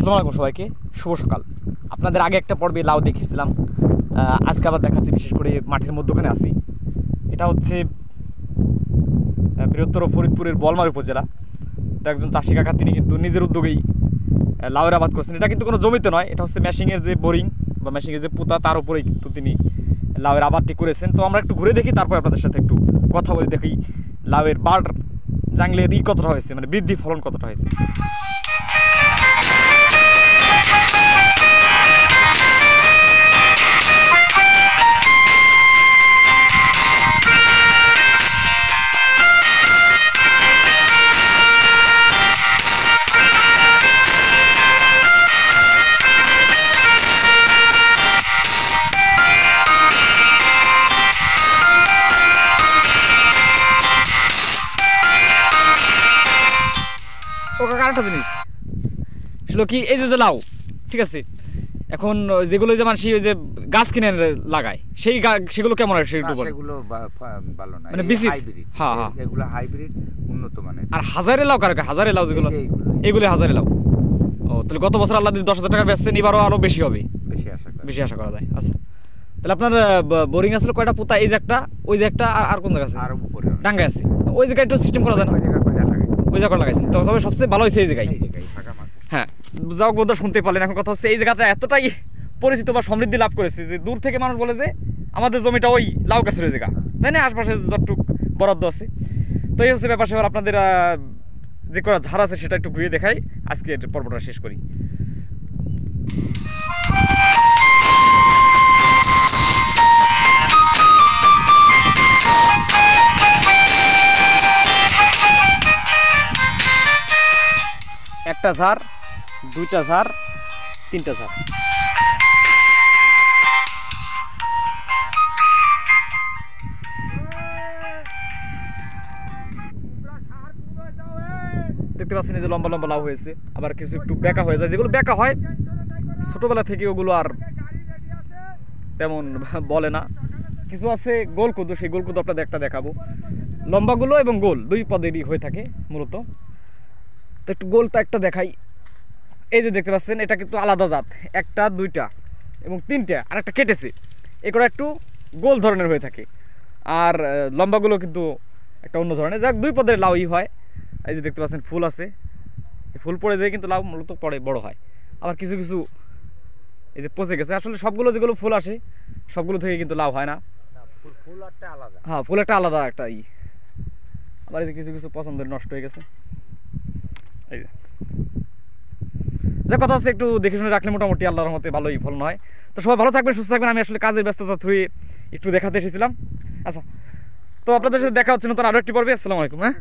আসসালামু আলাইকুম সবাইকে, শুভ সকাল। আপনাদের আগে একটা পর্বে লাউ দেখিয়েছিলাম, আজকে আবার দেখাচ্ছি। বিশেষ করে মাঠের মধ্যখানে আছি। এটা হচ্ছে বৃহত্তর ফরিদপুরের বলমার উপজেলা। তো একজন চাষি কাকা, তিনি কিন্তু নিজের উদ্যোগেই লাউয়ের আবাদ করছেন। এটা কিন্তু কোনো জমিতে নয়, এটা হচ্ছে মেশিনের যে বোরিং বা মেশিনের যে পোতা, তার উপরেই কিন্তু তিনি লাউয়ের আবাদটি করেছেন। তো আমরা একটু ঘুরে দেখি, তারপর আপনাদের সাথে একটু কথা বলে দেখি লাউয়ের বার্ড জাংলের কতটা হয়েছে, মানে বৃদ্ধি ফলন কতটা হয়েছে। আরেকটা জিনিস সেগুলো কি, এই যে লাউ, ঠিক আছে, এখন যেগুলো যে মানুষ ওই যে গাছ কিনে লাগায়, সেগুলো কেমন হয়? সেগুলো ভালো না, মানে বেশি হাইব্রিড। হ্যাঁ হ্যাঁ, এগুলো হাইব্রিড, উন্নত মানের। আর হাজারে লাউ কার, হাজারে লাউ যেগুলো আছে এইগুলো হাজারে লাউ। ও, তাহলে গত বছর আল্লাহ 10,000 টাকা বেচছেন, এবারও আরো বেশি হবে, বেশি আশা করা যায়। আচ্ছা, তাহলে আপনার বোরিং আসলে কয়টা পোতা? এই যে একটা, ওই যে একটা, আর কোন জায়গা আছে? আর উপরে ডাঙ্গায় আছে। ওই জায়গায় একটু সিস্টেম করা যায় না? ওই জায়গা লাগাইছেন তো, তবে সবচেয়ে ভালো হয়েছে এই জায়গায়। হ্যাঁ, যাও বোধহয় শুনতে পারলেন। এখন কথা হচ্ছে, এই জায়গাটা এতটাই পরিচিত বা সমৃদ্ধি লাভ করেছে যে দূর থেকে মানুষ বলে যে আমাদের জমিটা ওই লাউ গাছের জায়গা, তাই না? আশপাশে যতটুক বরাদ্দ আছে। তো এই হচ্ছে ব্যাপার। সেবার আপনাদের যে করা ঝাড় আছে সেটা একটু ঘুরিয়ে দেখাই, আজকে পর্বটা শেষ করি। একটা ঝাড়, দুইটা ঝাড়, তিনটা ঝাড়। দেখতে পাচ্ছেন এই যে লম্বা লম্বা লাউ হয়েছে, আবার কিছু একটু বেঁকা হয়ে যায়। যেগুলো বেঁকা হয় ছোটবেলা থেকে, ওগুলো আর তেমন বলে না। কিছু আছে গোল কুদু, সেই গোল কুদু আপনাদের একটা দেখাবো। লম্বাগুলো এবং গোল দুই পদেরই হয়ে থাকে মূলত। তো একটু গোলটা একটা দেখাই। এই যে দেখতে পাচ্ছেন, এটা কিন্তু আলাদা জাত, একটা, দুইটা এবং তিনটা, আর একটা কেটেছে। এগুলো একটু গোল ধরনের হয়ে থাকে। আর লম্বাগুলো কিন্তু একটা অন্য ধরনের। যাক, দুই পদের লাউই হয়। এই যে দেখতে পাচ্ছেন ফুল আছে, ফুল পড়ে যায় কিন্তু লাউ মূলত পরে বড় হয়। আবার কিছু কিছু এই যে পচে গেছে। আসলে সবগুলো যেগুলো ফুল আসে সবগুলো থেকে কিন্তু লাউ হয় না। হ্যাঁ, ফুল একটা আলাদা একটা আবার এই যে কিছু কিছু পছন্দের নষ্ট হয়ে গেছে। এই যে কথা হচ্ছে, একটু দেখে শুনে রাখলে মোটামুটি আল্লাহর রহমতে ভালোই ফলন হয়। তো সবাই ভালো থাকবেন, সুস্থ থাকবেন। আমি আসলে কাজের ব্যস্ততা থ্রুয়ে একটু দেখাতে এসেছিলাম। আচ্ছা, তো আপনাদের সাথে দেখা হচ্ছে নতুন আরো একটি পর্বে। আসসালামু আলাইকুম। হ্যাঁ।